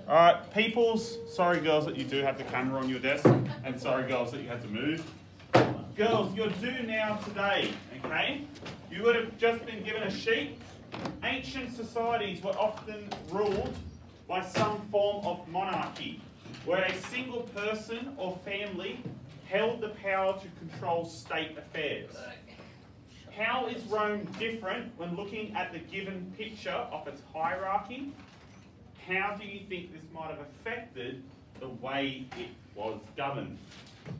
Alright, peoples, sorry girls that you do have the camera on your desk, and sorry girls that you had to move. Girls, you're due now today, okay? You would have just been given a sheet. Ancient societies were often ruled by some form of monarchy, where a single person or family held the power to control state affairs. How is Rome different when looking at the given picture of its hierarchy? How do you think this might have affected the way it was governed?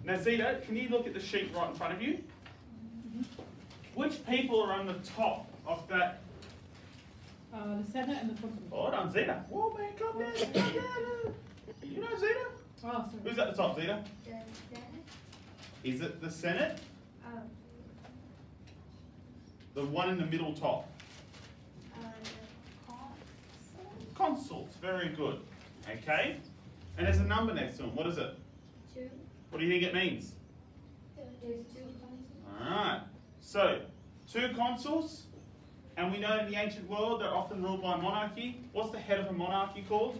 Now Zita, can you look at the sheet right in front of you? Which people are on the top of that? The Senate and the consul. Hold on, Zita. Whoa man, come down. You know Zita? Oh, sorry. Who's at the top, Zita? The Senate? Is it the Senate? Oh. The one in the middle top? The consul? Consuls, very good. Okay? And there's a number next to them. What is it? 2. What do you think it means? There's 2 consuls. Alright. So, 2 consuls, and we know in the ancient world they're often ruled by monarchy. What's the head of a monarchy called?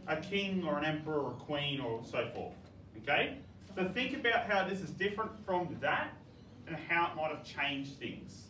A king. A king or an emperor or a queen or so forth. Okay? So think about how this is different from that and how it might have changed things.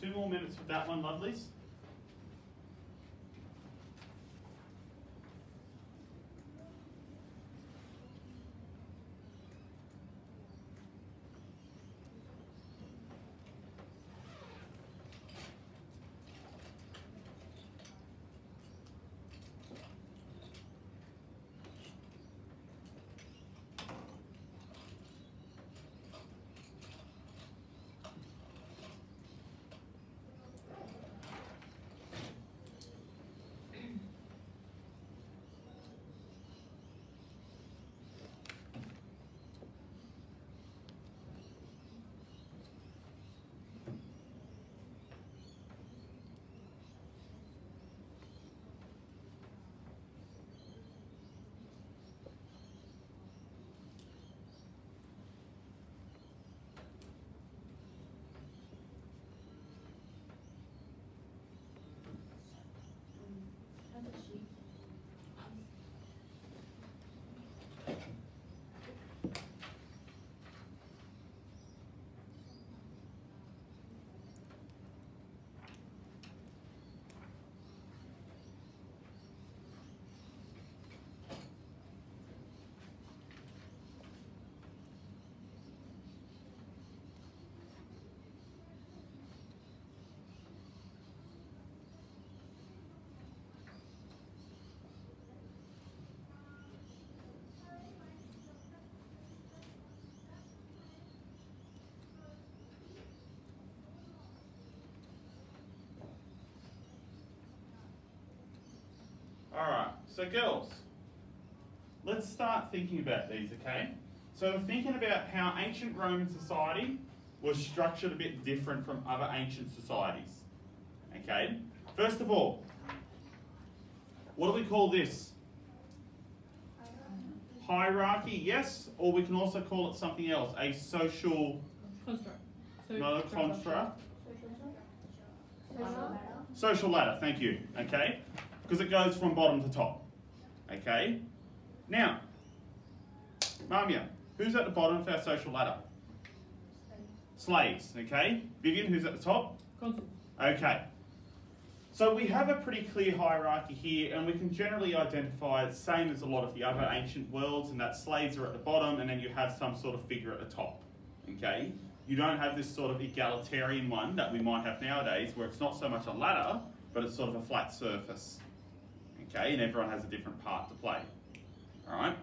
Two more minutes with that one, lovelies. Alright, so girls, let's start thinking about these, okay? So we're thinking about how ancient Roman society was structured a bit different from other ancient societies, okay? First of all, what do we call this? hierarchy, yes, or we can also call it something else, a social, Construct. not a construct. Social. Social ladder, thank you, okay? Because it goes from bottom to top, okay? Now, Marmia, who's at the bottom of our social ladder? Slaves, okay? Vivian, who's at the top? Consuls. Okay. So we have a pretty clear hierarchy here, and we can generally identify it same as a lot of the other ancient worlds, and that slaves are at the bottom, and then you have some sort of figure at the top, okay? You don't have this sort of egalitarian one that we might have nowadays, where it's not so much a ladder, but it's sort of a flat surface, okay? And everyone has a different part to play, all right?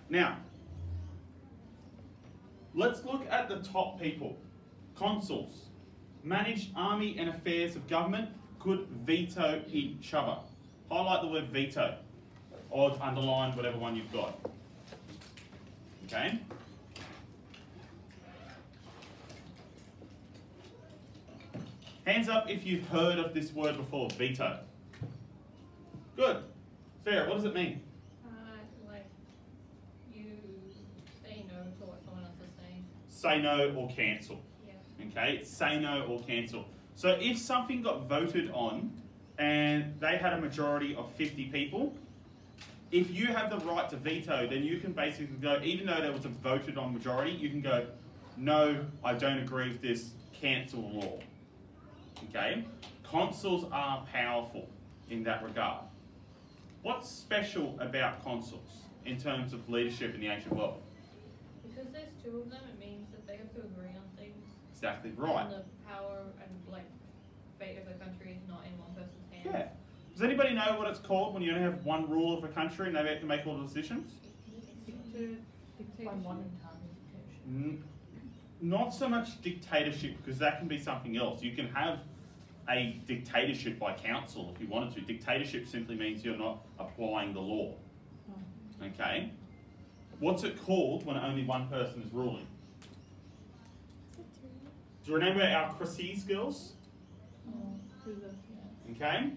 Now, let's look at the top people. Consuls, managed army and affairs of government, could veto each other. Highlight the word veto, or underline whatever one you've got, okay? Hands up if you've heard of this word before, veto. Good. Sarah, what does it mean? Like you say no to what someone else is saying. Say no or cancel. Yeah. Okay, say no or cancel. So if something got voted on and they had a majority of 50 people, if you have the right to veto, then you can basically go, even though there was a voted on majority, you can go, no, I don't agree with this, cancel law. Okay? Consuls are powerful in that regard. What's special about consuls in terms of leadership in the ancient world? Because there's two of them, it means that they have to agree on things. Exactly right. And the power and like fate of the country is not in one person's hands. Yeah. Does anybody know what it's called when you only have one rule of a country and they have to make all the decisions? Not so much dictatorship, because that can be something else. You can have a dictatorship by council if you wanted to. Dictatorship simply means you're not applying the law. Okay? What's it called when only one person is ruling? Do you remember our crises, girls? Okay?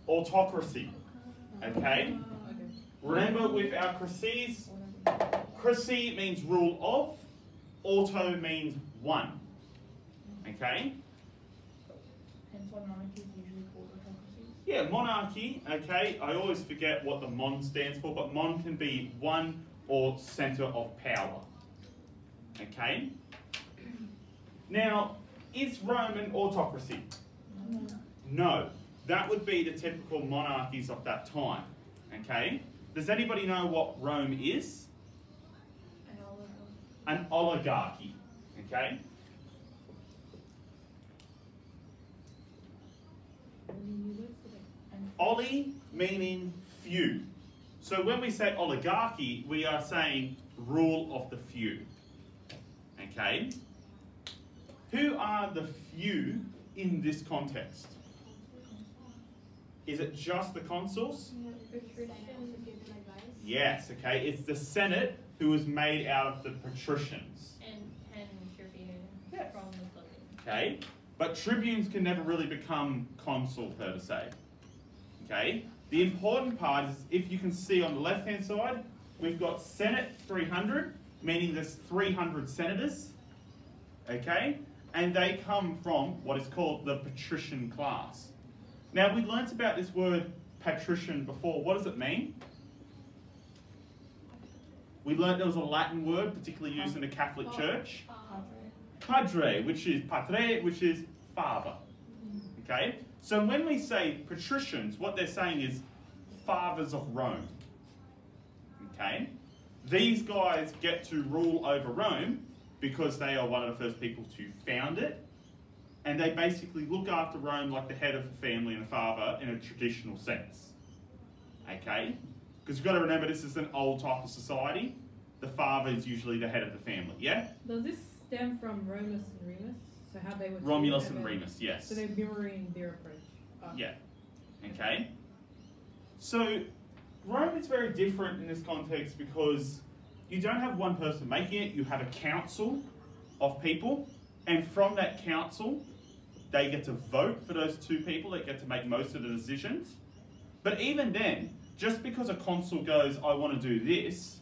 Autocracy. Okay? Remember with our crises, crisy means rule of, auto means one. Okay? Hence why monarchy is usually called autocracies. Yeah, monarchy, okay, I always forget what the mon stands for, but mon can be one or centre of power. Okay? Now, is Rome an autocracy? No. That would be the typical monarchies of that time. Okay? Does anybody know what Rome is? An oligarchy. Okay? Oli meaning few. So when we say oligarchy, we are saying rule of the few. Okay? Who are the few in this context? Is it just the consuls? Yes, okay. It's the Senate who was made out of the patricians. And 10 tribunes Yes. from the plebeians. Okay? But tribunes can never really become consul per se. Okay? The important part is, if you can see on the left-hand side, we've got Senate 300, meaning there's 300 senators. Okay? And they come from what is called the patrician class. Now, we learnt about this word patrician before. What does it mean? We learnt there was a Latin word, particularly used in the Catholic Church. Padre, which is patre, which is father. Okay? So when we say patricians, what they're saying is fathers of Rome. Okay? These guys get to rule over Rome because they are one of the first people to found it. And they basically look after Rome like the head of the family and the father in a traditional sense. Okay? Because you've got to remember, this is an old type of society. The father is usually the head of the family, yeah? Does this stem from Romulus and Remus? So how they were Romulus and Remus, yes. So they're mirroring their approach. Yeah. Okay? So, Rome is very different in this context because you don't have one person making it, you have a council of people, and from that council, they get to vote for those two people that get to make most of the decisions. But even then, just because a consul goes, I want to do this,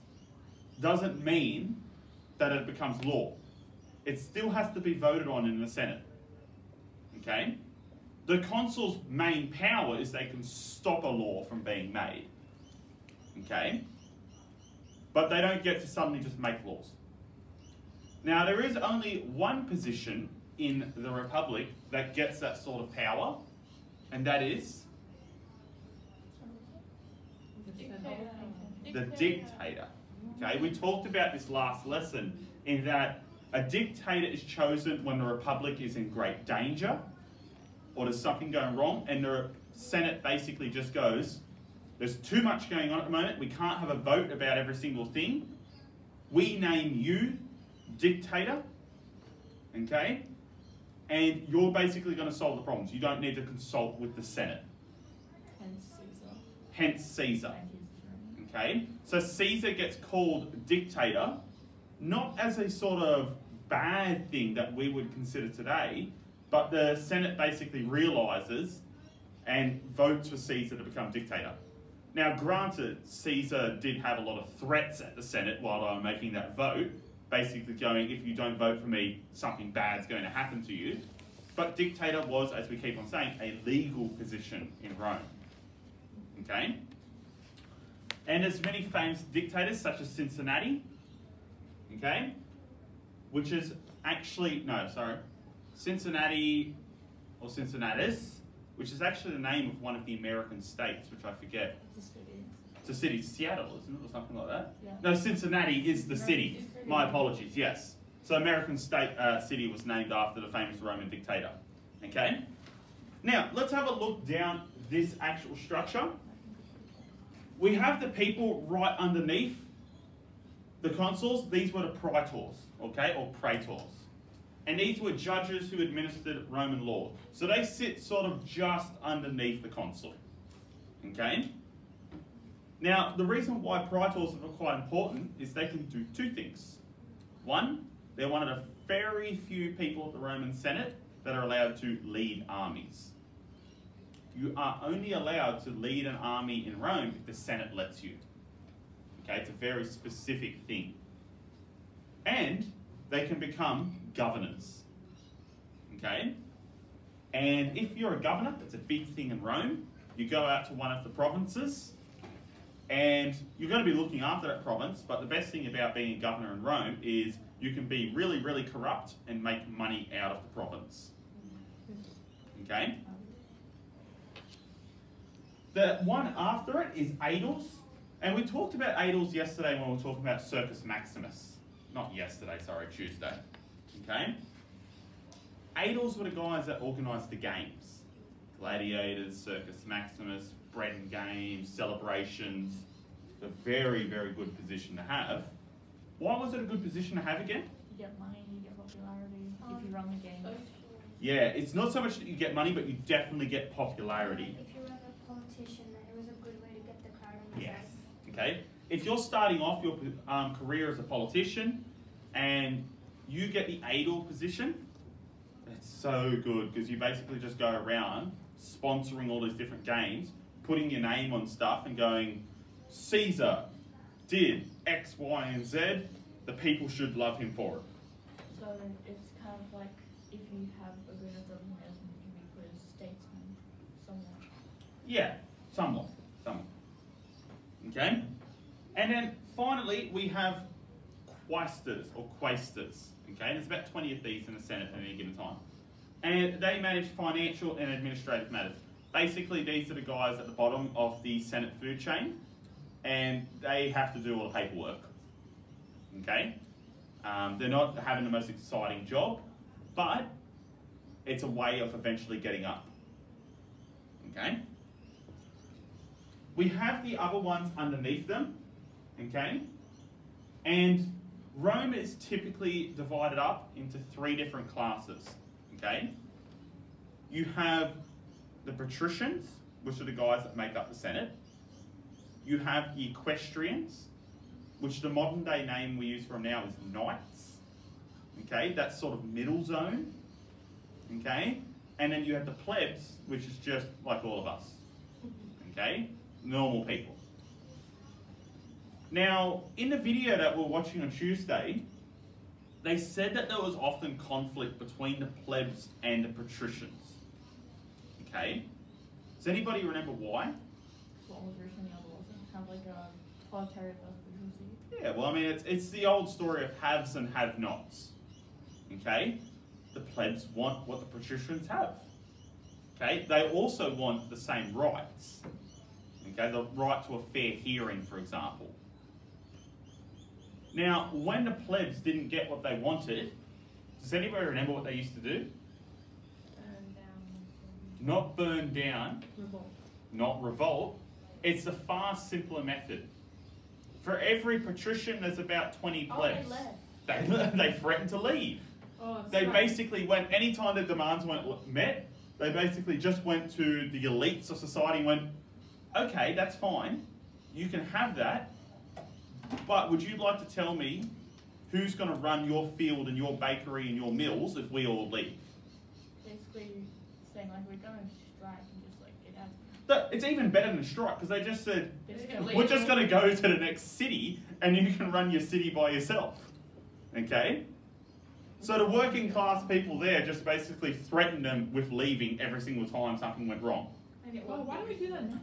doesn't mean that it becomes law. It still has to be voted on in the Senate. Okay? The consul's main power is they can stop a law from being made. Okay? But they don't get to suddenly just make laws. Now, there is only one position in the Republic that gets that sort of power, and that is the dictator. Okay, we talked about this last lesson in that a dictator is chosen when the Republic is in great danger or there's something going wrong, and the Senate basically just goes, there's too much going on at the moment, we can't have a vote about every single thing. We name you dictator, okay? And you're basically going to solve the problems. You don't need to consult with the Senate. Hence Caesar. Hence Caesar. And his throne. Okay? So Caesar gets called dictator, not as a sort of bad thing that we would consider today, but the Senate basically realises and votes for Caesar to become dictator. Now, granted, Caesar did have a lot of threats at the Senate while they were making that vote, basically going, if you don't vote for me, something bad's going to happen to you. But dictator was, as we keep on saying, a legal position in Rome. Okay? And there's many famous dictators, such as Cincinnati, okay? Which is actually, no, sorry, Cincinnati, or Cincinnatus, which is actually the name of one of the American states, which I forget. It's a city. It's a city, Seattle, isn't it, or something like that? Yeah. No, Cincinnati is the city. My apologies, yes. So American city was named after the famous Roman dictator. Okay? Now, let's have a look down this actual structure. We have the people right underneath the consuls. These were the praetors, okay, or praetors. And these were judges who administered Roman law. So they sit sort of just underneath the consul. Okay? Now, the reason why praetors are quite important is they can do two things. One, they're one of the very few people at the Roman Senate that are allowed to lead armies. You are only allowed to lead an army in Rome if the Senate lets you. Okay, it's a very specific thing. And they can become governors. Okay? And if you're a governor, that's a big thing in Rome. You go out to one of the provinces, and you're going to be looking after that province, but the best thing about being a governor in Rome is you can be really, really corrupt and make money out of the province. Okay? The one after it is aedles, and we talked about aedles yesterday when we were talking about Circus Maximus. Not yesterday, sorry, Tuesday. Okay? Aedles were the guys that organised the games. Gladiators, Circus Maximus, bread and games, celebrations. It's a very, very good position to have. Why was it a good position to have again? You get money, you get popularity if you run the game. Yeah, it's not so much that you get money, but you definitely get popularity. If you were a politician, it was a good way to get the crowd on your Yes. side. Okay? If you're starting off your career as a politician and you get the aedile position, it's so good because you basically just go around sponsoring all these different games, putting your name on stuff and going, Caesar did X, Y, and Z, the people should love him for it. So it's kind of like if you have a good enough reputation, you can be put as statesman somewhat. Yeah, somewhat. Okay? And then finally, we have quaestors or quaestors. Okay? There's about 20 of these in the Senate at any given time. And they manage financial and administrative matters. Basically, these are the guys at the bottom of the Senate food chain, and they have to do all the paperwork. Okay? They're not having the most exciting job, but it's a way of eventually getting up. Okay? We have the other ones underneath them, okay? And Rome is typically divided up into 3 different classes, okay? You have the patricians, which are the guys that make up the Senate. You have the equestrians, which the modern day name we use for them now is knights, okay? That's sort of middle zone, okay? And then you have the plebs, which is just like all of us. Okay? Normal people. Now, in the video that we're watching on Tuesday, they said that there was often conflict between the plebs and the patricians. Okay? Does anybody remember why? What was originally on the wasn't kind of like a proletariat versus bourgeoisie. Yeah, well, I mean, it's the old story of haves and have-nots. Okay? The plebs want what the patricians have. Okay? They also want the same rights. Okay? The right to a fair hearing, for example. Now, when the plebs didn't get what they wanted, does anybody remember what they used to do? Burn down. Not burn down, Revolt. not revolt. It's a far simpler method. For every patrician, there's about 20 plebs. They threatened to leave. Oh, They sorry. basically went, anytime their demands weren't met, they basically just went to the elites of society and went, okay, that's fine, you can have that, but would you like to tell me who's going to run your field and your bakery and your mills if we all leave? Basically saying like we're going to strike and just like get out. It's even better than strike, because they just said, They're just Yeah, gonna we're leave. just going to go to the next city and you can run your city by yourself. Okay? So the working class people there just basically threatened them with leaving every single time something went wrong. And it Oh, worked. why don't we do that now?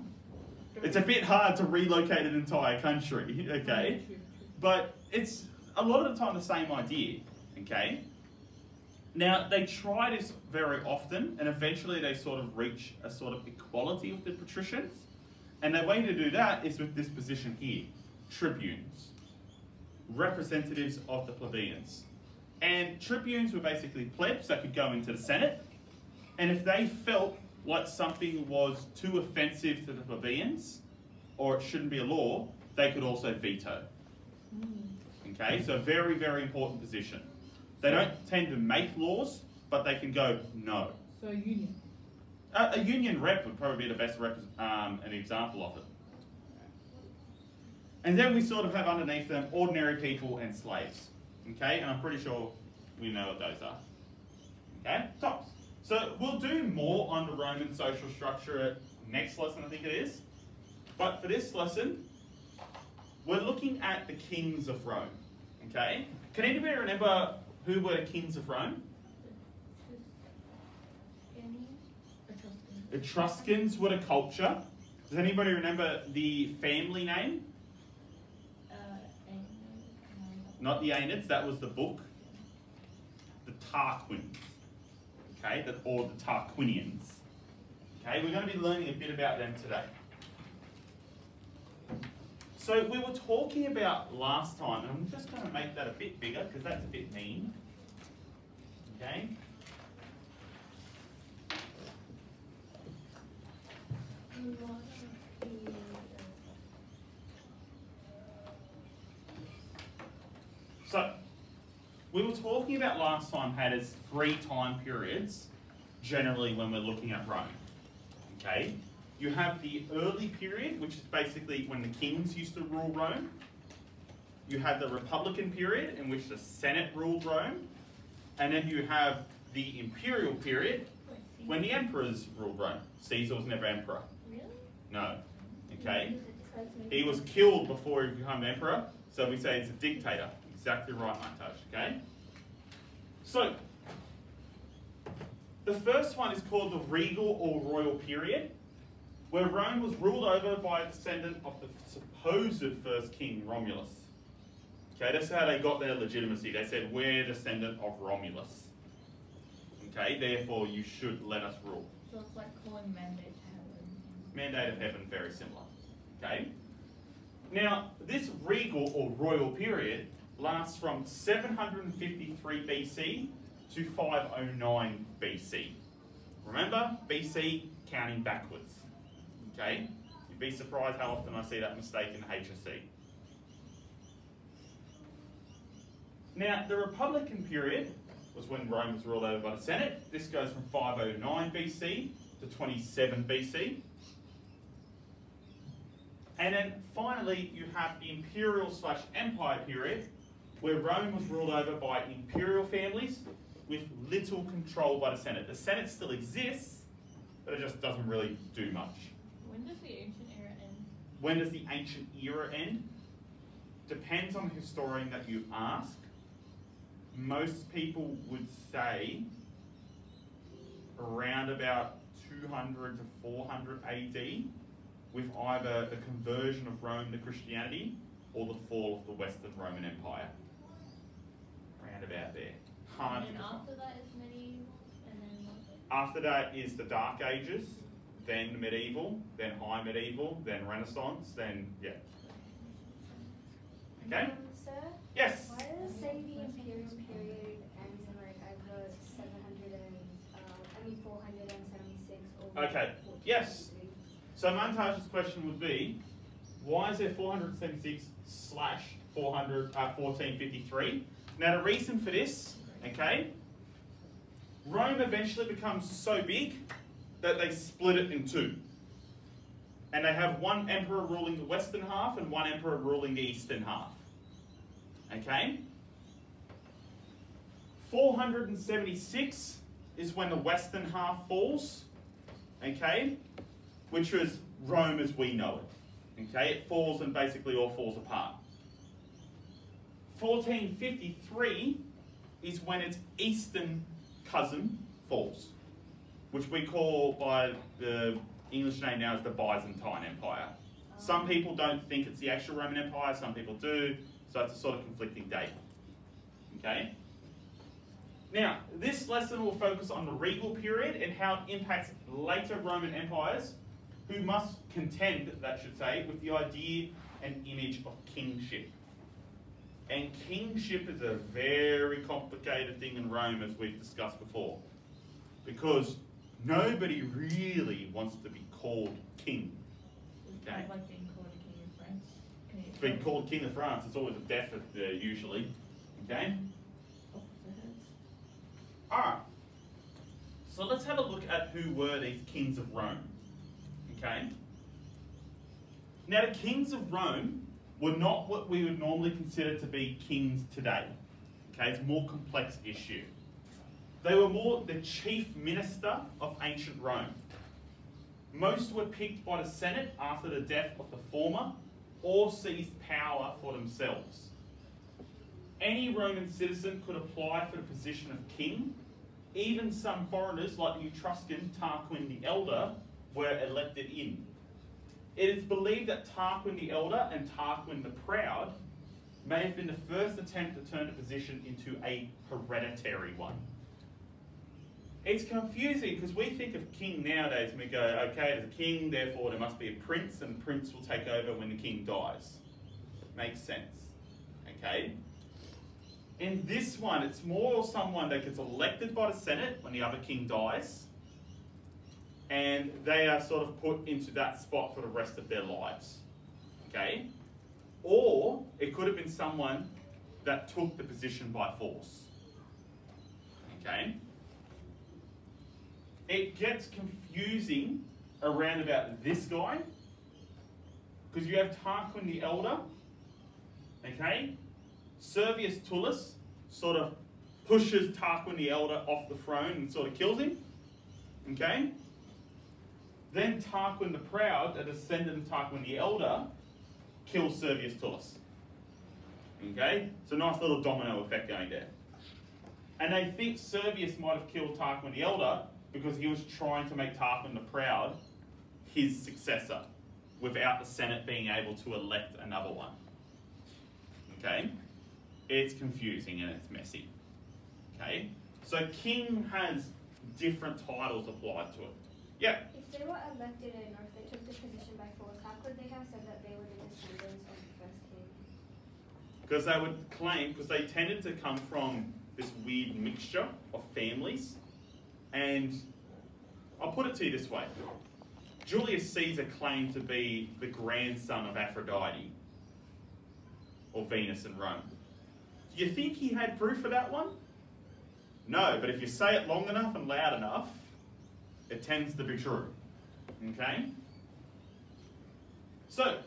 It's a bit hard to relocate an entire country, okay? True. But it's a lot of the time the same idea, okay? Now, they try this very often, and eventually they sort of reach a sort of equality with the patricians. And the way to do that is with this position here, tribunes, representatives of the plebeians. And tribunes were basically plebs that could go into the Senate, and if they felt like something was too offensive to the plebeians, or it shouldn't be a law, they could also veto. Okay, so very, very important position. They don't tend to make laws, but they can go no. So union. A union rep would probably be the best an example of it. And then we sort of have underneath them ordinary people and slaves. Okay, and I'm pretty sure we know what those are. Okay, tops. So we'll do more on the Roman social structure next lesson, I think it is. But for this lesson, we're looking at the kings of Rome. Okay, can anybody remember who were the kings of Rome? Etruscans were the culture. Does anybody remember the family name? Not the Aenids, that was the book. The Tarquins. Okay, or the Tarquinians. Okay, we're going to be learning a bit about them today. So we were talking about last time, and I'm just going to make that a bit bigger because that's a bit mean. Okay. So, we were talking about last time had as 3 time periods, generally when we're looking at Rome. Okay? You have the early period, which is basically when the kings used to rule Rome. You have the Republican period, in which the Senate ruled Rome. And then you have the imperial period, when the emperors ruled Rome. Caesar was never emperor. Really? No. Okay? He was killed before he became emperor, so we say he's a dictator. Exactly right, Montage, okay? So, the first one is called the regal or royal period, where Rome was ruled over by a descendant of the supposed first king, Romulus. Okay, that's how they got their legitimacy. They said, we're descendant of Romulus. Okay, therefore you should let us rule. So it's like calling mandate to heaven. Mandate of heaven, very similar. Okay? Now, this regal or royal period lasts from 753 BC to 509 BC. Remember, BC, counting backwards. Okay? You'd be surprised how often I see that mistake in HSC. Now, the Republican period was when Rome was ruled over by the Senate. This goes from 509 BC to 27 BC. And then finally, you have the imperial/empire period, where Rome was ruled over by imperial families, with little control by the Senate. The Senate still exists, but it just doesn't really do much. When does the ancient era end? When does the ancient era end? Depends on the historian that you ask. Most people would say around about 200 to 400 AD, with either the conversion of Rome to Christianity or the fall of the Western Roman Empire. Around about there. Hard And to then define. after that is medieval, and then what? After that is the Dark Ages, then medieval, then high medieval, then Renaissance, then, yeah. Okay? Sir, Yes? why does it say the imperial period ends in like either 476 or Okay, yes. So Montage's question would be, why is there 476 slash 1453? Now the reason for this, okay, Rome eventually becomes so big that they split it in two. And they have one emperor ruling the western half and one emperor ruling the eastern half. Okay? 476 is when the western half falls, okay, which was Rome as we know it. Okay, it falls and basically all falls apart. 1453 is when its eastern cousin falls, which we call by the English name now as the Byzantine Empire. Some people don't think it's the actual Roman Empire, some people do, so it's a sort of conflicting date. Okay? Now, this lesson will focus on the regal period and how it impacts later Roman empires who must contend, that should say, with the idea and image of kingship. And kingship is a very complicated thing in Rome, as we've discussed before, because nobody really wants to be called king. It's Okay. kind of like being called a king of France. Can you Being called king of France, it's always a death usually. Okay? off the heads? Alright. So let's have a look at who were these kings of Rome. Okay? Now the kings of Rome were not what we would normally consider to be kings today. Okay, it's a more complex issue. They were more the chief minister of ancient Rome. Most were picked by the Senate after the death of the former, or seized power for themselves. Any Roman citizen could apply for the position of king. Even some foreigners, like the Etruscan Tarquin the Elder, were elected in. It is believed that Tarquin the Elder and Tarquin the Proud may have been the first attempt to turn the position into a hereditary one. It's confusing because we think of king nowadays and we go, okay, there's a king, therefore there must be a prince, and the prince will take over when the king dies. Makes sense. Okay? In this one, it's more someone that gets elected by the Senate when the other king dies, and they are sort of put into that spot for the rest of their lives. Okay? Or it could have been someone that took the position by force. Okay? It gets confusing around about this guy, because you have Tarquin the Elder, okay? Servius Tullus sort of pushes Tarquin the Elder off the throne and sort of kills him, okay? Then Tarquin the Proud, a descendant of Tarquin the Elder, kills Servius Tullus. Okay? So nice little domino effect going there. And they think Servius might have killed Tarquin the Elder because he was trying to make Tarquin the Proud his successor without the Senate being able to elect another one. Okay? It's confusing and it's messy. Okay? So king has different titles applied to it. Yeah? If they were elected in, or if they took the position by force, how could they have said that they were the descendants of the first king? Because they would claim, because they tended to come from this weird mixture of families. And I'll put it to you this way. Julius Caesar claimed to be the grandson of Aphrodite, or Venus in Rome. Do you think he had proof of that one? No, but if you say it long enough and loud enough, it tends to be true. Okay? So,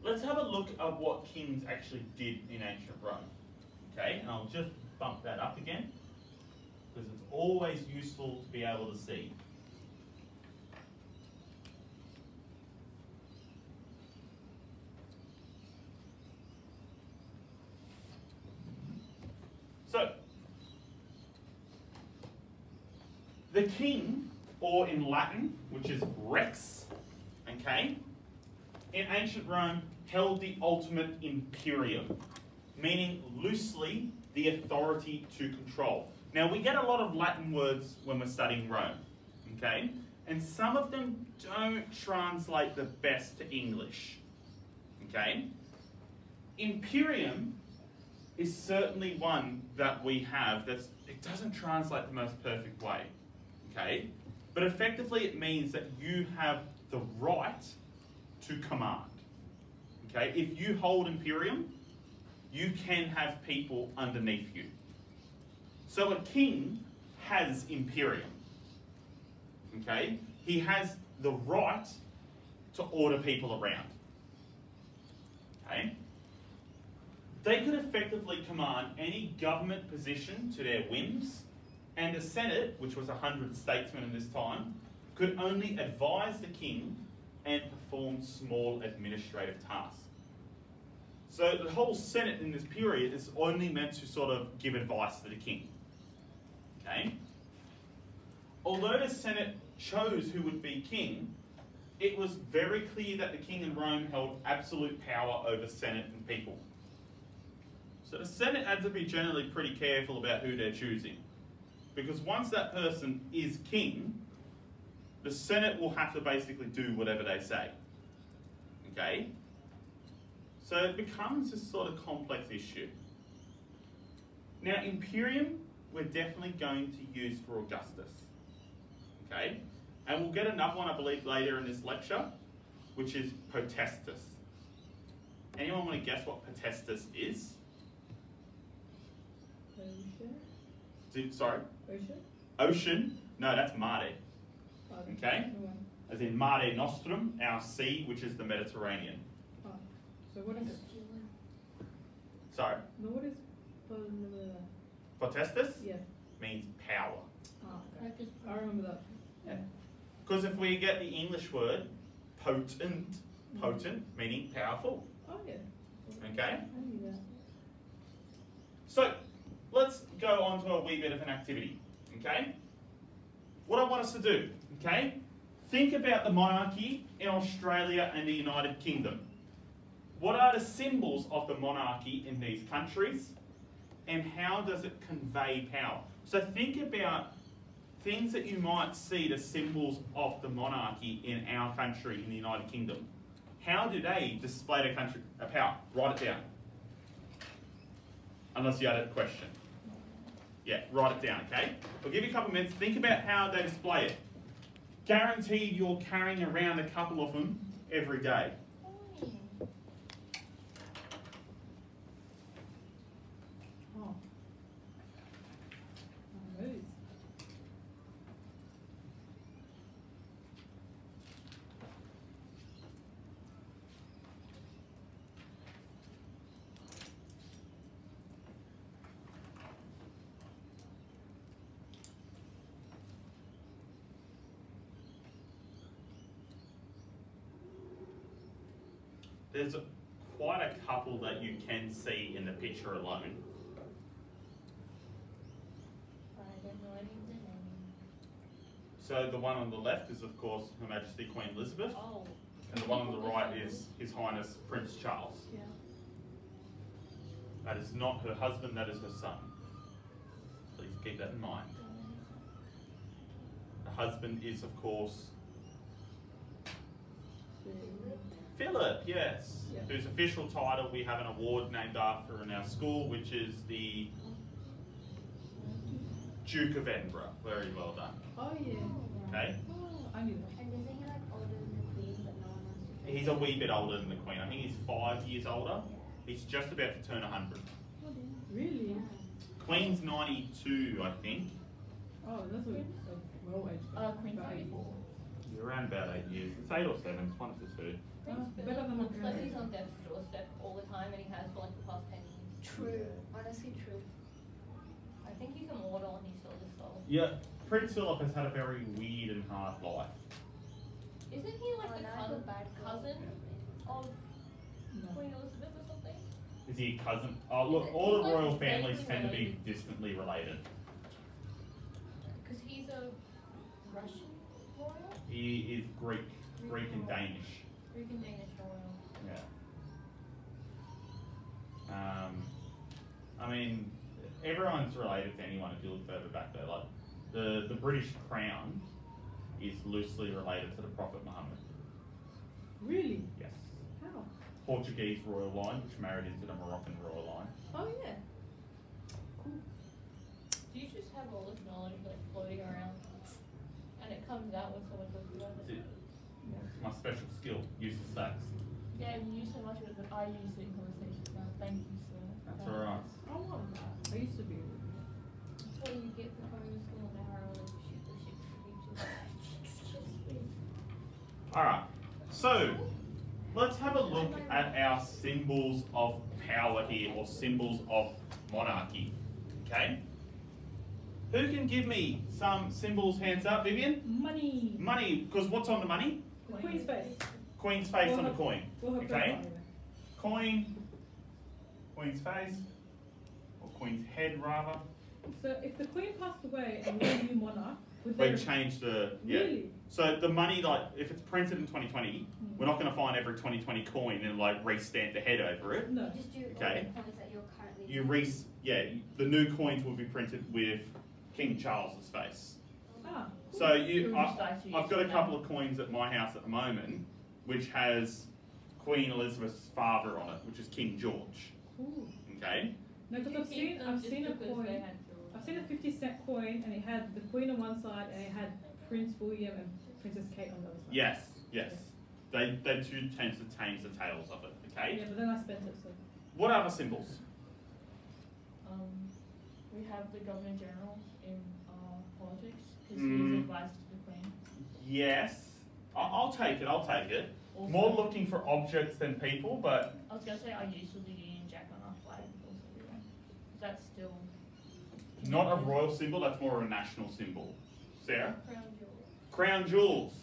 let's have a look at what kings actually did in ancient Rome. Okay, and I'll just bump that up again, because it's always useful to be able to see. So, the king, or in Latin, which is Rex, okay, in ancient Rome held the ultimate imperium, meaning loosely the authority to control. Now, we get a lot of Latin words when we're studying Rome, okay, and some of them don't translate the best to English, okay. Imperium is certainly one that we have it doesn't translate the most perfect way, okay? But effectively it means that you have the right to command, okay? If you hold imperium, you can have people underneath you. So a king has imperium, okay? He has the right to order people around, okay? They could effectively command any government position to their whims, and the Senate, which was 100 statesmen in this time, could only advise the king and perform small administrative tasks. So the whole Senate in this period is only meant to sort of give advice to the king. Okay? Although the Senate chose who would be king, it was very clear that the king in Rome held absolute power over Senate and people. So the Senate had to be generally pretty careful about who they're choosing, because once that person is king, the Senate will have to basically do whatever they say. Okay? So it becomes this sort of complex issue. Now, imperium, we're definitely going to use for Augustus. Okay? And we'll get another one, I believe, later in this lecture, which is potestas. Anyone want to guess what potestas is? Ocean? Sorry? Ocean? Ocean? No, that's mare. Oh, Okay? the one. As in Mare Nostrum, our sea, which is the Mediterranean. Oh. So what is it? Sorry? No, what is Potestas yeah. means power. Oh, okay. I remember that. Yeah. Because if we get the English word potent, potent meaning powerful. Oh yeah. Okay? I knew that. So let's go on to a wee bit of an activity. Okay? What I want us to do, okay? Think about the monarchy in Australia and the United Kingdom. What are the symbols of the monarchy in these countries, and how does it convey power? So think about things that you might see, the symbols of the monarchy in our country, in the United Kingdom. How do they display their country power? Write it down. Unless you had a question. Yeah, write it down, okay? I'll give you a couple of minutes. Think about how they display it. Guaranteed you're carrying around a couple of them every day. Oh. Nice. There's quite a couple that you can see in the picture alone. I don't know any of the names. So the one on the left is, of course, Her Majesty Queen Elizabeth, Oh. and the one on the right is His Highness Prince Charles. Yeah. That is not her husband, that is her son. Please keep that in mind. The husband is, of course, Philip, yes, Yeah. whose official title we have an award named after in our school, which is the Duke of Edinburgh. Very well done. Oh yeah. Okay? Oh, I knew that. And isn't he like older than the Queen, but no one wants to? He's a wee bit older than the Queen. I think he's 5 years older. He's just about to turn 100. Really? Queen's 92, I think. Oh, that's a well aged. Queen About 8 34. You're around about 8 years. It's 8 or 7. It's one of the two. Better than my Looks like he's parents. on death's doorstep all the time, and he has for like the past 10 years. True. Honestly, true. I think he's immortal and he sold his soul. Yeah, Prince Philip has had a very weird and hard life. Isn't he like Oh, the now I feel bad for cousin of No. Queen Elizabeth or something? Is he a cousin? Oh, look, all the royal families tend to be distantly related. Because he's a Russian royal? He is Greek and Danish. Greek and Danish royal. Yeah. I mean, everyone's related to anyone if you look further back there. Like, the British crown is loosely related to the Prophet Muhammad. Really? Yes. How? Portuguese royal line, which married into the Moroccan royal line. Oh yeah. Cool. Do you just have all this knowledge like floating around? And it comes out when someone talks about That's it? it. It's my special skill, use the stacks. Yeah, you use so much of it that I use it in conversations now. Thank you, sir. That's alright. I want that. I used to be a room. That's what you get for coming to school an hour early to shoot the shit for each Alright, so let's have a look at our symbols of power here, or symbols of monarchy. Okay? Who can give me some symbols? Hands up, Vivian? Money. Money, because what's on the money? The Queen's face. Queen's face on the coin. We'll have Okay? both on there. Coin, Queen's face, or Queen's head rather. So if the Queen passed away and we're a new monarch, would We they changed the, yeah. Really? So the money, like, if it's printed in 2020, we're not going to find every 2020 coin and like re-stamp the head over it. No. Just do Okay. all the coins that you're currently The new coins will be printed with King Charles's face. Ah. So Who decides to I've use got a it couple of coins at my house at the moment, which has Queen Elizabeth's father on it, which is King George. Cool. Okay. No, because I've seen a coin. I've seen a 50-cent coin, and it had the Queen on one side, and it had Prince William and Princess Kate on the other side. Yes. Yes. They do tend to change the tails of it. Okay. Yeah, but then I spent it. So. What other symbols? We have the Governor General in politics because Mm. he's advised to the Queen. Yes. I'll take it. I'll take it. Also, More looking for objects than people, but I was gonna say I used to the Union Jack on our flag also do that. That's still not a royal symbol. That's more of a national symbol. Sarah? Crown jewel. Crown jewels.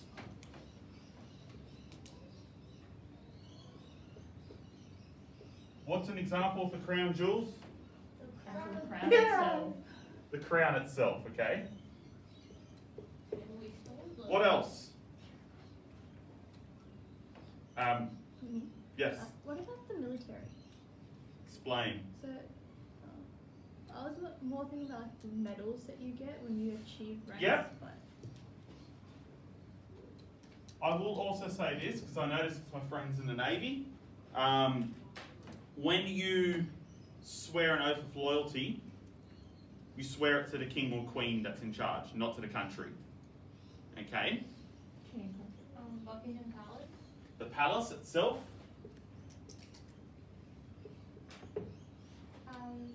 What's an example of the crown jewels? the crown itself. The crown itself, okay? And we sold them. What else? Yes, What about the military? explain. So, I was more thinking about like the medals that you get when you achieve ranks. Yep. But I will also say this, because I noticed it's my friends in the Navy. When you swear an oath of loyalty, you swear it to the king or queen that's in charge, not to the country. Okay? Buckingham Palace. The palace itself,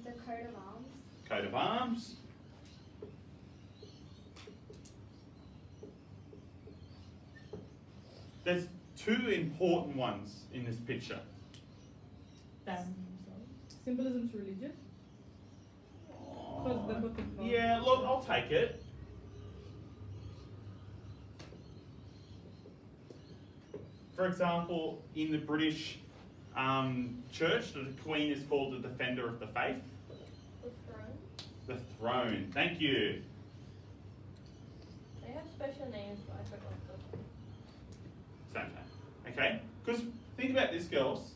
the coat of arms. coat of arms. There's two important ones in this picture. Them themselves. Symbolism's religion. Because they've got the Yeah, look, I'll take it. For example, in the British church, the Queen is called the Defender of the Faith. The throne. The throne. Thank you. They have special names, but I forgot them. Same thing. Okay? Because think about this, girls.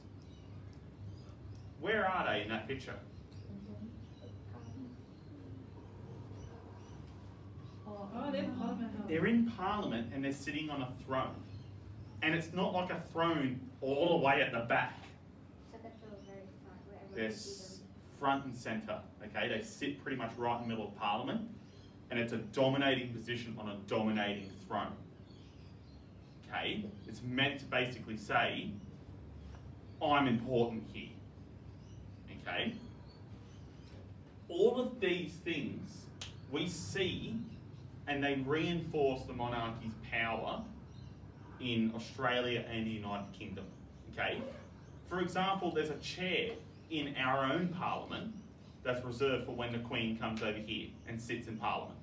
Where are they in that picture? Oh, they're Parliament House. They're in Parliament and they're sitting on a throne. And it's not like a throne all the way at the back. So that they were very front where everyone They're could see them. front and centre. Okay? They sit pretty much right in the middle of Parliament. And it's a dominating position on a dominating throne. Okay? It's meant to basically say, I'm important here. Okay? All of these things we see, and they reinforce the monarchy's power in Australia and the United Kingdom. Okay? For example, there's a chair in our own parliament that's reserved for when the Queen comes over here and sits in Parliament.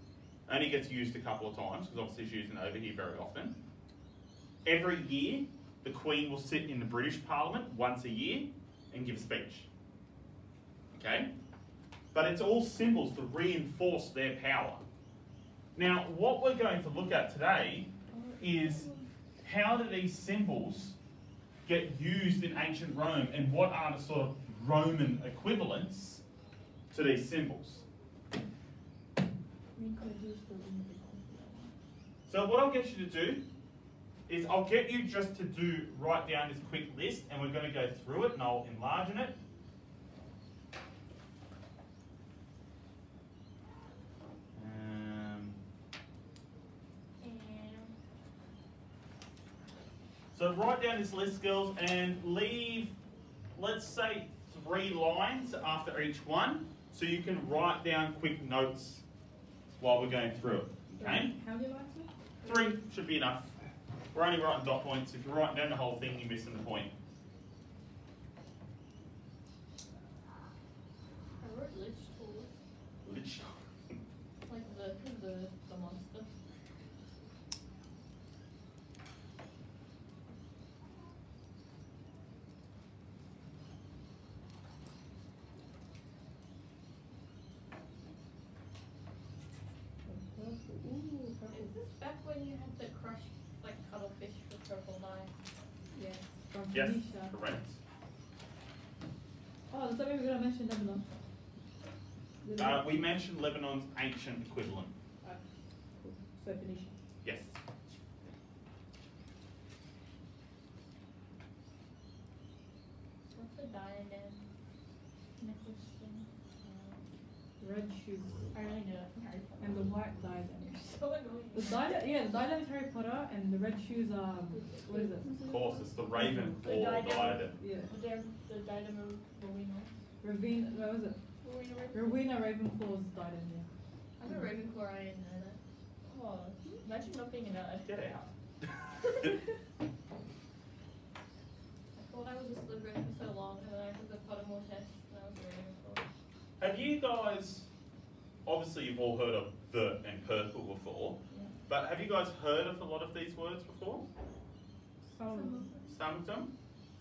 Only gets used a couple of times, because obviously she's using it over here very often. Every year, the Queen will sit in the British Parliament once a year and give a speech. Okay? But it's all symbols to reinforce their power. Now, what we're going to look at today is how do these symbols get used in ancient Rome, and what are the sort of Roman equivalents to these symbols. So what I'll get you to do is I'll get you just to write down this quick list, and we're going to go through it and I'll enlarge it. So write down this list, girls, and leave, let's say, 3 lines after each one, so you can write down quick notes while we're going through it. Okay? How many lines? 3 should be enough. We're only writing dot points. If you're writing down the whole thing, you're missing the point. I wrote lich tools. Lich. Like the monster. Is this back when you had to crush like cuttlefish with purple dye? Yes. From Yes, Phoenicia. correct. Oh, does that mean we're going to mention Lebanon? We mentioned Lebanon's ancient equivalent. Cool. So Phoenicia. Yes. What's the diadem necklace thing? Red shoes. I only know that from Harry Potter. And the white diadem. So annoying. The diadem, yeah, the diadem is Harry Potter, and the red shoes are, what is it? Of course, it's the Raven The Claw diadem. diadem. Yeah. The diadem of Rowena. Ravina, what was it? Rowena Ravenclaw's diadem, yeah. I'm a Ravenclaw, I didn't know that. Oh, imagine not being a nerd. Get out. I thought I was a Slytherin for so long, and then I took the Pottermore test, and I was a Ravenclaw. Have you guys, obviously you've all heard of the and purple before, Yeah. but have you guys heard of a lot of these words before? Some, Some of them?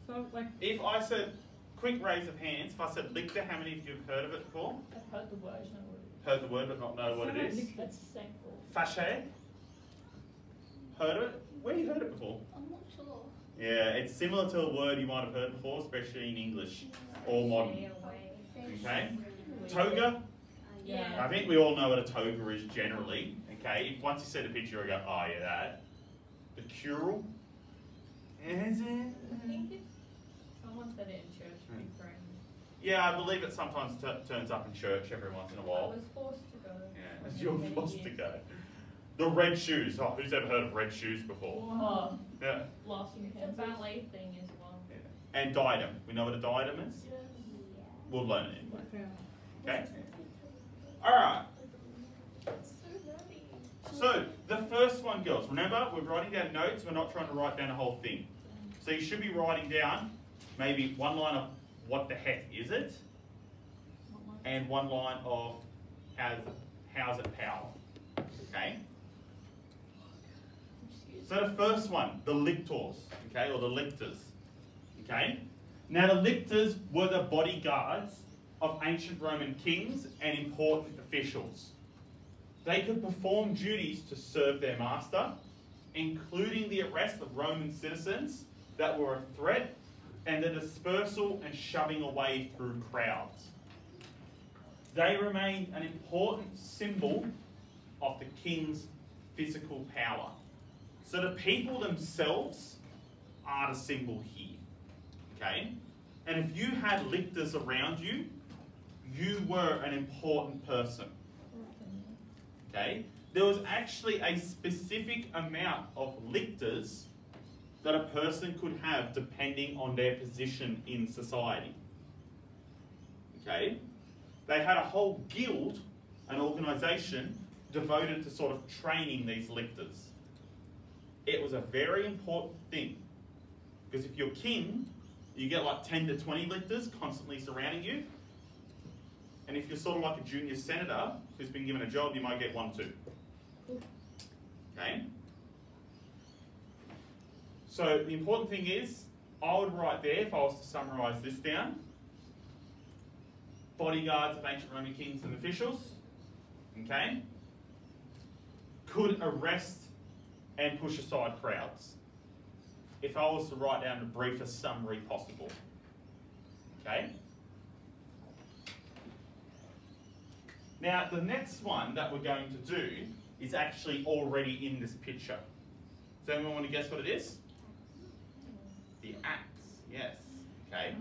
so like, If I said, quick raise of hands, if I said lictor, how many of you have heard of it before? I've heard the word, no word. Heard the word but not know what it is? That's the same for. Fâché? Heard of it? Where you heard it before? I'm not sure. Yeah, it's similar to a word you might have heard before, especially in English or modern. Okay? Toga? Yeah. I think we all know what a toga is generally. Okay? If once you see the picture, you go, oh yeah, that. The curul? Is it? I think it's, someone said it in church, big brain. Yeah, I believe it sometimes turns up in church every once in a I while. was forced to go. Yeah, you're forced to go. The red shoes. Oh, who's ever heard of red shoes before? Oh, Yeah. laughing It's a pencils. ballet thing as well. Yeah. And diadem. We know what a diadem is? We'll learn it anyway. okay. Okay? Alright. It's so nerdy. So, the first one, girls. Remember, we're writing down notes. We're not trying to write down the whole thing. So you should be writing down maybe one line of what the heck is it? And one line of how's it power? Okay? So the first one, the lictors, okay, or the lictors, okay? Now the lictors were the bodyguards of ancient Roman kings and important officials. They could perform duties to serve their master, including the arrest of Roman citizens that were a threat and the dispersal and shoving away through crowds. They remained an important symbol of the king's physical power. So the people themselves are the symbol here, okay? And if you had lictors around you, you were an important person, okay? There was actually a specific amount of lictors that a person could have depending on their position in society, okay? They had a whole guild, an organisation, devoted to sort of training these lictors. It was a very important thing, because if you're king, you get like 10 to 20 lictors constantly surrounding you, And if you're sort of like a junior senator who's been given a job, you might get 1, 2. Okay? So the important thing is, I would write there, if I was to summarise this down, bodyguards of ancient Roman kings and officials, okay, could arrest and push aside crowds. If I was to write down the briefest summary possible, okay? Now, the next one that we're going to do is actually already in this picture. Does anyone want to guess what it is? The axe, yes, okay?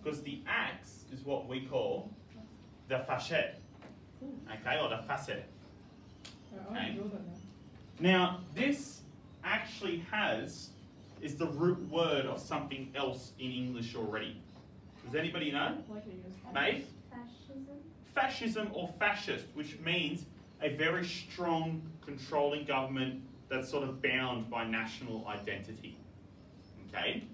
Because the axe is what we call the fachet, okay, or the facet. Okay. Now, this actually is the root word of something else in English already. Does anybody know? Maeve? Fascism. Fascism or fascist, which means a very strong controlling government that's sort of bound by national identity. Okay?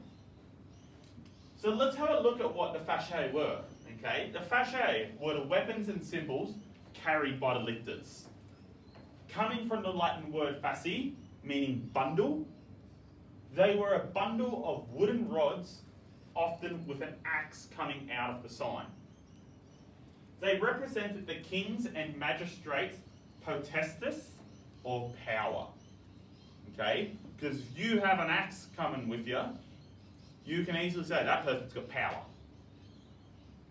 So let's have a look at what the fasces were. Okay? The fasces were the weapons and symbols carried by the lictors. Coming from the Latin word fasci, meaning bundle, they were a bundle of wooden rods, often with an axe coming out of the sign. They represented the kings and magistrates' potestas, or power. Okay? Because if you have an axe coming with you, you can easily say that person's got power.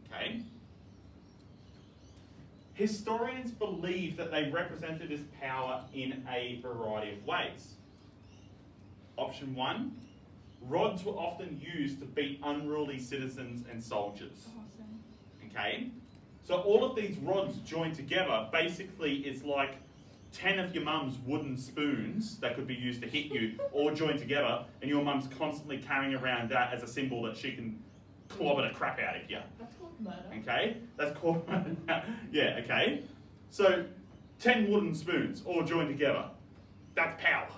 Okay? Historians believe that they represented this power in a variety of ways. Option 1, rods were often used to beat unruly citizens and soldiers. Okay? So all of these rods joined together, basically it's like 10 of your mum's wooden spoons that could be used to hit you, all joined together, and your mum's constantly carrying around that as a symbol that she can clobber the crap out of you. That's called murder. Okay? That's called murder. Yeah, okay? So, 10 wooden spoons all joined together. That's power.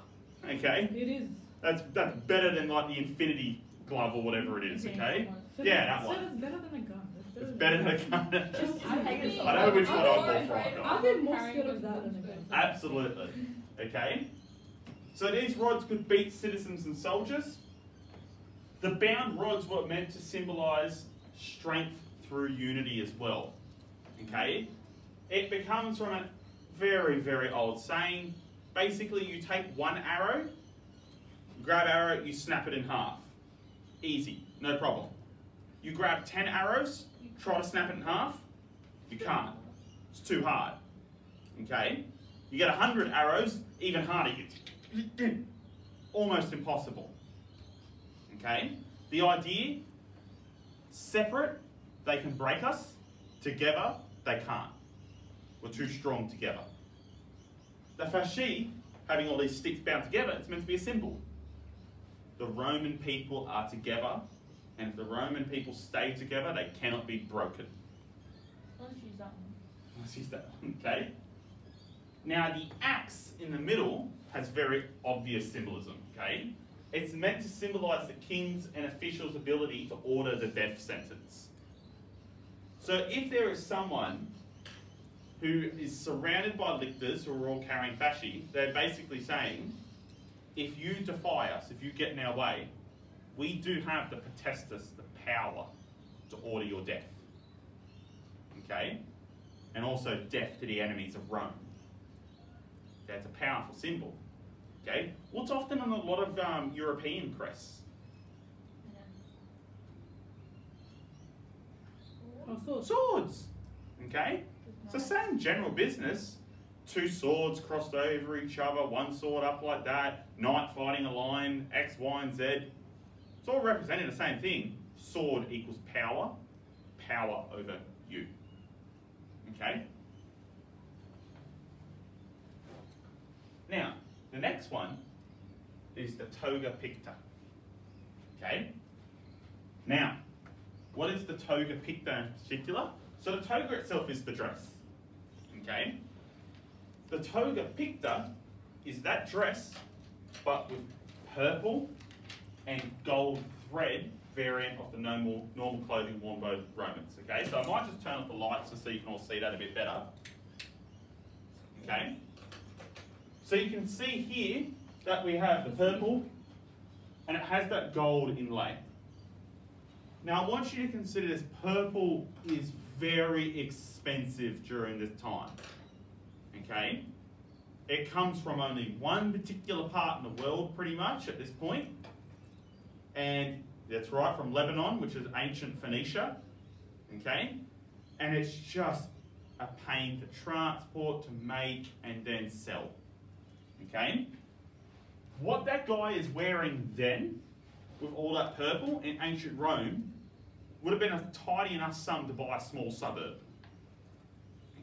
Okay? It is. That's better than like the infinity glove or whatever it is, okay? Yeah, that So one. it's better than a gun. It's better than a gun. I I know which one I'd go I'd for. I'd be more scared of that than a gun. Absolutely. Okay? So these rods could beat citizens and soldiers. The bound rods were meant to symbolise strength through unity as well. Okay? It becomes from a very, very old saying. Basically, you take one arrow, you grab arrow, you snap it in half. Easy, no problem. You grab 10 arrows, try to snap it in half, you can't. It's too hard. Okay? You get 100 arrows, even harder. Almost impossible. Okay? The idea, separate, they can break us. Together, they can't. We're too strong together. The fasci, having all these sticks bound together, it's meant to be a symbol. The Roman people are together, and if the Roman people stay together, they cannot be broken. Let's use that one. Let's use that one, okay? Now, the axe in the middle has very obvious symbolism, okay? It's meant to symbolise the king's and officials' ability to order the death sentence. So if there is someone who is surrounded by lictors who are all carrying fasci, they're basically saying, if you defy us, if you get in our way, we do have the potestas, the power to order your death. Okay? And also death to the enemies of Rome. That's a powerful symbol. Okay? What's often on a lot of European press? Oh, swords. Swords. Okay? It's the same general business. Two swords crossed over each other, one sword up like that, knight fighting a lion, X, Y, and Z. It's all representing the same thing. Sword equals power, power over you. Okay? Now, the next one is the toga picta. Okay? Now, what is the toga picta in particular? So the toga itself is the dress. Okay? The toga picta is that dress, but with purple and gold thread variant of the normal clothing worn by Romans. Okay, so I might just turn off the lights so you can all see that a bit better. Okay, so you can see here that we have the purple and it has that gold inlay. Now I want you to consider this, purple is very expensive during this time. Okay, it comes from only one particular part in the world pretty much at this point, and that's right, from Lebanon, which is ancient Phoenicia. Okay, and it's just a pain to transport, to make, and then sell. Okay, what that guy is wearing then, with all that purple in ancient Rome, would have been a tidy enough sum to buy a small suburb.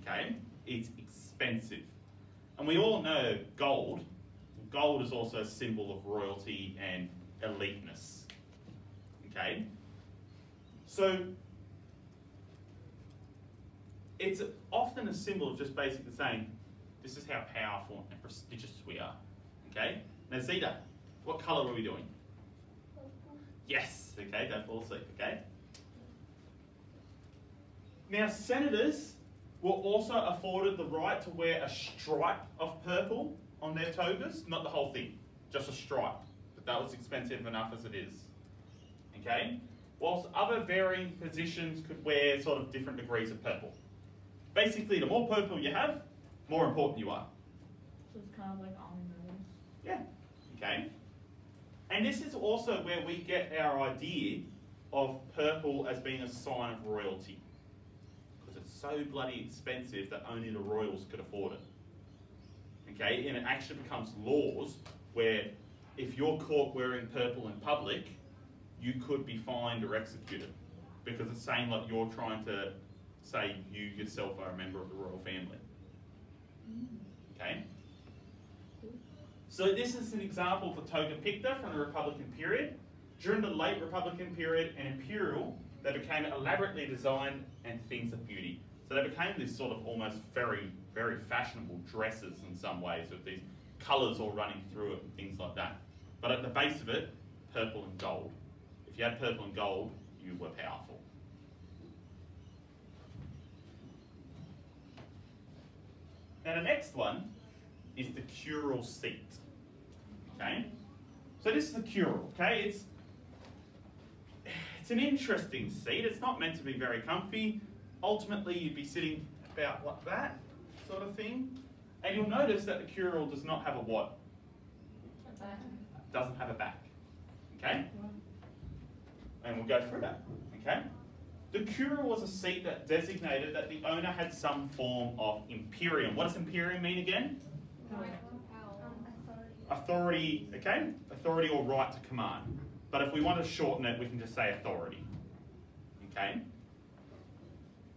Okay, it's expensive. And we all know gold. Gold is also a symbol of royalty and eliteness. Okay, so it's often a symbol of just basically saying, this is how powerful and prestigious we are. Okay, now Zeta, what colour were we doing? Yes, okay, don't fall asleep, okay? Now senators were also afforded the right to wear a stripe of purple on their togas, not the whole thing, just a stripe, but that was expensive enough as it is. Okay, whilst other varying positions could wear sort of different degrees of purple. Basically, the more purple you have, more important you are. So it's kind of like army medals. Yeah, okay. And this is also where we get our idea of purple as being a sign of royalty. Because it's so bloody expensive that only the royals could afford it. Okay, and it actually becomes laws where if you're caught wearing purple in public, you could be fined or executed. Because it's saying like you're trying to say you yourself are a member of the royal family. Okay? So this is an example of the toga picta from the Republican period. During the late Republican period and imperial, they became elaborately designed and things of beauty. So they became this sort of almost very, very fashionable dresses in some ways with these colours all running through it and things like that. But at the base of it, purple and gold. If you had purple and gold, you were powerful. Now the next one is the curule seat. Okay, so this is the curule. Okay, it's an interesting seat. It's not meant to be very comfy. Ultimately, you'd be sitting about like that sort of thing, and you'll notice that the curule does not have a what? A back. Doesn't have a back. Okay, and we'll go through that. Okay. The curule was a seat that designated that the owner had some form of imperium. What does imperium mean again? Authority, okay? Authority or right to command. But if we want to shorten it, we can just say authority. Okay?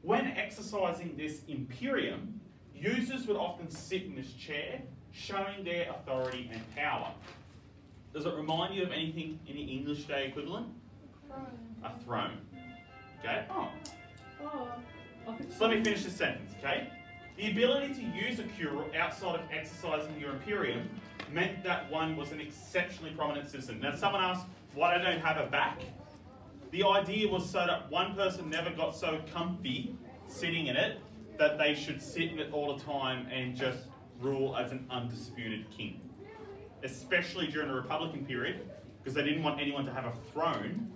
When exercising this imperium, users would often sit in this chair, showing their authority and power. Does it remind you of anything in the English day equivalent? A throne. Okay? So let me finish this sentence, okay? The ability to use a curule outside of exercising your imperium meant that one was an exceptionally prominent citizen. Now someone asked, why they don't have a back? The idea was so that one person never got so comfy sitting in it that they should sit in it all the time and just rule as an undisputed king. Especially during the Republican period, because they didn't want anyone to have a throne.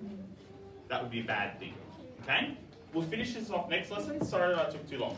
That would be a bad thing. Okay? We'll finish this off next lesson. Sorry that I took too long.